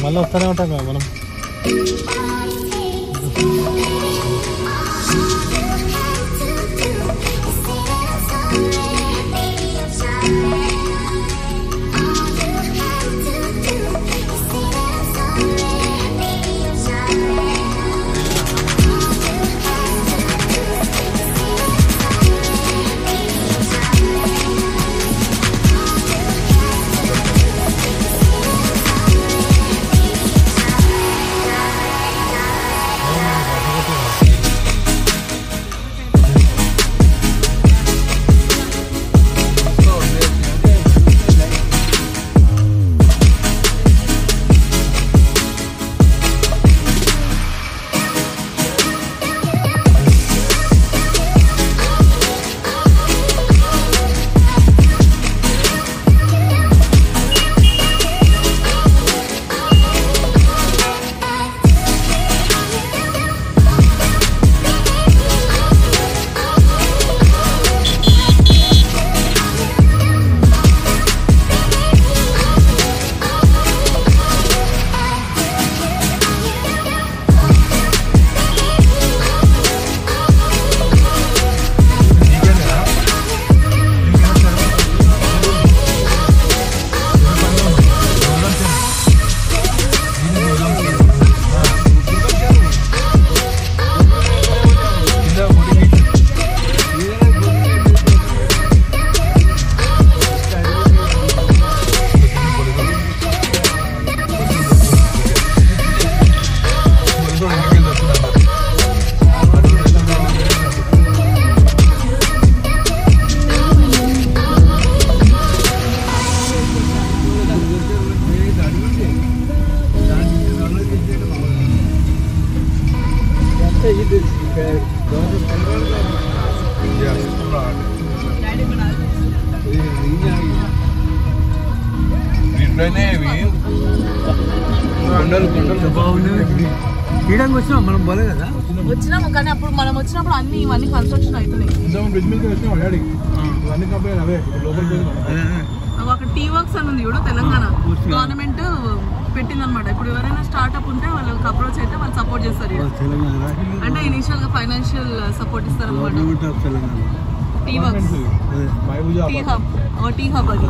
మళ్ళీ వస్తూనే ఉంటాం కదా మనం. మనం పోలే కదా వచ్చినాము, కానీ అప్పుడు మనం వచ్చినప్పుడు అన్ని ఇవన్నీ కన్స్ట్రక్షన్ అవుతున్నాయి. అక్కడ టీ వర్క్స్ అని ఉంది చూడు, తెలంగాణ గవర్నమెంట్ పెట్టిందనమాట. ఇప్పుడు ఎవరైనా స్టార్ట్అప్ ఉంటే వాళ్ళకి అప్రోచ్ అయితే వాళ్ళు సపోర్ట్ చేస్తారు. అంటే ఇనిషియల్ గా ఫైనాన్షియల్ సపోర్ట్ ఇస్తారు అనమాట. టీ వర్క్స్, టీ హబ్ అది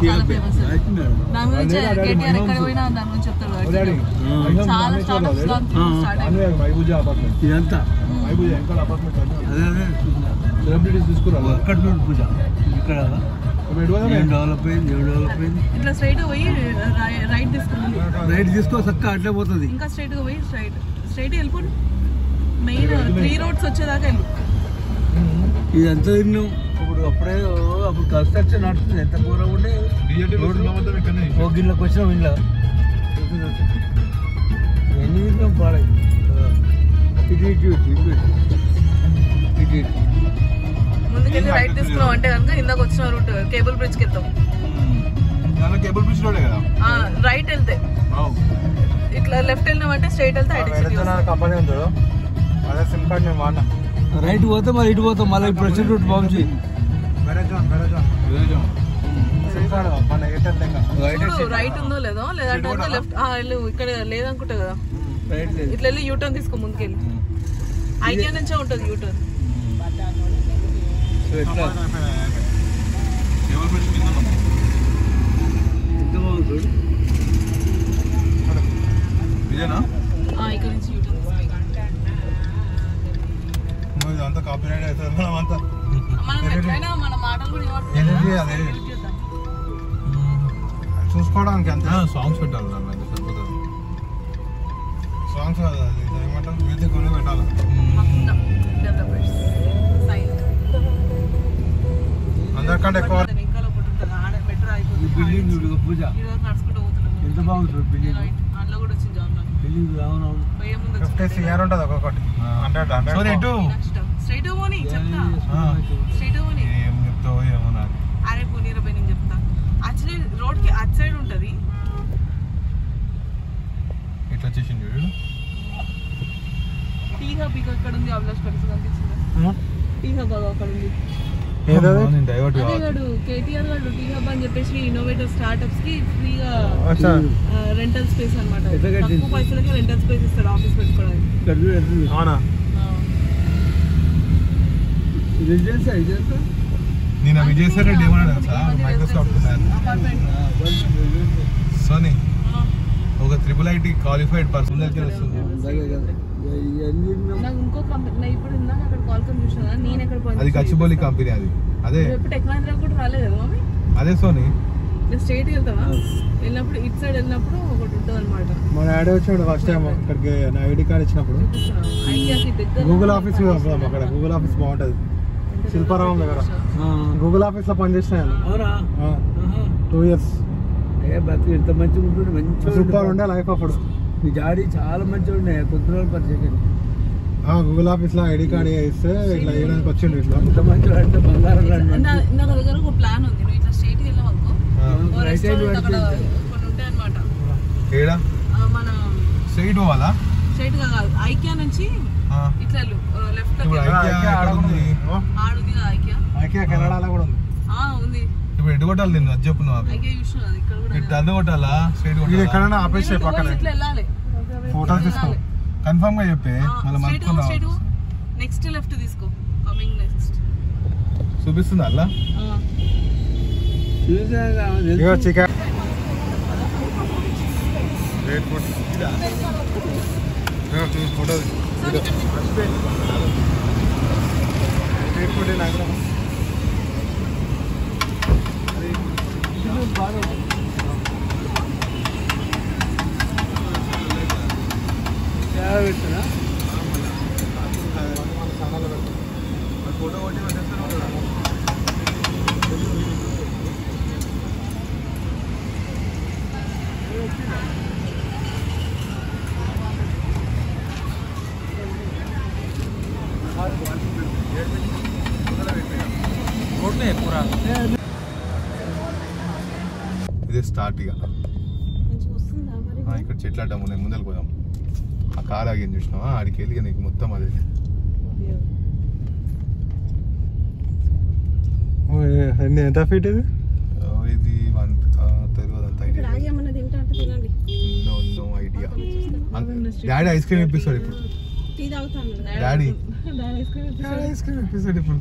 చాలా ఫేమస్. దాని గురించి కేటీఆర్ ఎక్కడ పోయినా దాని గురించి చెప్తాడు. చాలా స్టార్ట్అప్స్ స్టార్ట్ అయ్యాయి. ఇట్లా స్ట్రైట్ పోయి రైట్ తీసుకో చక్క అట్లే పోతుంది. ఇంకా స్ట్రైట్ గా పోయి స్ట్రైట్ వెళ్ళిపోండి. మెయిన్ 3 roads వచ్చేదాకా వెళ్ళు. ఇదంతా తిన్నాం ఇప్పుడు. అప్పుడు కన్స్ట్రక్షన్ నడుస్తుంది. ఎంత దూరం ఉండే ఒక గిన్నెలకు వచ్చినాం. ఇంట్లో ఎన్ని తిన్నాం పాడే. ముందుకెళ్ళి రైట్ తీసుకున్నాం అంటే కనుక ఇందాక వచ్చిన రూట్ కేబుల్ బ్రిడ్జ్కి వెళ్తాం. కేబుల్ బ్రిడ్జ్ రోడ్ కదా. రైట్ వెళ్తే ఇట్లా లెఫ్ట్ వెళ్ళినామంటే స్ట్రైట్ వెళ్తే కంపెనీ ఉంది. అదే సిమ్ కార్డ్ నేను వాడినా. రైట్ పోతే మరి ఇటు పోతాం. మళ్ళీ ప్రెసిడెంట్ రూట్ బాగుంది. రైట్ ఉందో లేదో, లేదంటే లెఫ్ట్ ఇక్కడ లేదనుకుంటా కదా. ఇట్లా వెళ్ళి యూటర్న్ తీసుకో ముందుకెళ్ళి. ఐడియా నుంచే ఉంటుంది యూటర్న్. ఇక్కడ నుంచి యూటర్న్ అంతా కాపీరైట్ అవుతుంది. మనం ఎట్లయినా మన మాటలు కూడా చూసుకోవడానికి అంత సాంగ్స్ పెట్టాలి. సాంగ్స్ కాదు, అది ఏమంటారు, మ్యూజిక్ కూడా పెట్టాలి. అందరికంటే ఎక్కువ బిల్డింగ్ పూజ ఎంత బాగుంటుంది. బిల్డింగ్ బిల్డింగ్ రావునవును 50 CR ఉంటుంది ఒక్కొక్కటి. 100 స్ట్రైట్ పోనీ చెప్తా. స్ట్రైట్ పోనీ ఏం చెప్తావు ఏమో నాకు. అరే పోనీరా బై నేను చెప్తా. యాక్చువల్లీ రోడ్ కి అట్ సైడ్ ఉంటది. ఇట్లా వచ్చేసింది చూడు. టీ హబ్ ఇక్కడ ఉంది. అభిలాష్ కలిసి కనిపించింది. టీ హబ్ అక్కడ ఉంది. అదే గాడు కేటీఆర్ గారు టీ హబ్ అని చెప్పేసి ఇన్నోవేటివ్ స్టార్ట్అప్స్ కి ఫ్రీగా రెంటల్ స్పేస్ అనమాట. తక్కువ పైసలకి రెంటల్ స్పేస్ ఇస్తాడు ఆఫీస్ పెట్టుకోవడానికి. నేను విజయసాయి రెడ్డి ఏమన్నా మైక్రోసాఫ్ట్ సోనీ ఒక IIIT క్వాలిఫైడ్ పర్సన్ దగ్గర వస్తుంది. ఇంకో కంపెనీ ఇప్పుడు ఇందాక అక్కడ కాల్కమ్ చూసినా నేను ఎక్కడ అది గచ్చిబౌలి కంపెనీ. అది అదే టెక్ మహీంద్రా కూడా రాలేదు కదా మమ్మీ. అదే సోనీ. స్ట్రైట్ వెళ్తావా? వెళ్ళినప్పుడు ఇటు సైడ్ వెళ్ళినప్పుడు ఒకటి ఉంటుంది అనమాట. మా డాడీ వచ్చాడు ఫస్ట్ టైం ఇక్కడికి నా ఐడి కార్డ్ ఇచ్చినప్పుడు. గూగుల్ ఆఫీస్ అక్కడ గూగుల్ ఆఫీస్ బాగుంటది. శిల్పారామం దగ్గర గూగుల్ ఆఫీస్ లో పనిచేస్తాను 2 years. బతుకు ఎంత మంచిగా ఉంటుంది. మంచి సూపర్ ఉండే లైఫ్ అప్పుడు. మీ డాడీ చాలా మంచిగా ఉండే. కొద్ది రోజులు పరిచయం గూగుల్ ఆఫీస్ లో ఐడి కార్డ్ ఇస్తే ఇట్లా వేయడానికి వచ్చిండు. ఇట్లా ఎంత మంచిగా అంటే బంగారం. నా దగ్గర ఒక ప్లాన్ ఉంది. నువ్వు ఇట్లా స్ట్రైట్ వెళ్ళావు అనుకో, అక్కడ కొన్ని ఉంటాయి అనమాట. మన స్ట్రైట్ పోవాలా? స్ట్రైట్ గా కాదు, ఐకియా నుంచి ఇట్లా లెఫ్ట్ ఆడుంది కదా. ఐకియా కెనడాలో కూడా ఉంది. ఉంది. ఇప్పుడు ఎటు కొట్టాలి? నేను అది చెప్పు. నువ్వు ఐకియా చూసిన ఇక్కడ కూడా ఇటు అన్ను కొట్టాలా? స్ట్రైట్ కొట్టాలి. ఎక్కడైనా ఆపేసి పక్కన ఇట్లా వెళ్ళాలి. ఫోటోలు తీసుకో. కన్ఫర్మ్ గా చెప్పే. మళ్ళీ నెక్స్ట్ లెఫ్ట్ తీసుకో. కమింగ్ నెక్స్ట్ చూపిస్తుంది అలా. చికెన్ ఫోటో ఫోటో కొట్టి ఇదే స్టార్ట్. ఇక ఇక్కడ చెట్లు అడ్డం ఉన్నాయి. ముందరికి పోదాం. ఆ కార్ ఆగి చూసినావా? ఆడికి వెళ్ళి నీకు మొత్తం అదే. ఎంత ఫీట్ ఇది? ఇది తినండి. No idea. Daddy ice cream ఇప్పిస్తాడు ఇప్పుడు. టీ తాగుతాను. డాడీ డాడీ ఐస్ క్రీమ్ ఇప్పిస్తాడు ఇప్పుడు.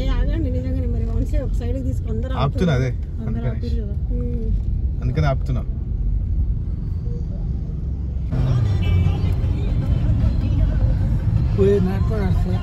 ఏ ఆగండి నిజంగానే మరి వన్సే ఒక సైడ్ తీసుకు అందరూ ఆపుతున్నా అదే అందరూ ఆపిర్రు కదా. అందుకని ఆపుతున్నా. పోయి నాకు కూడా వస్తా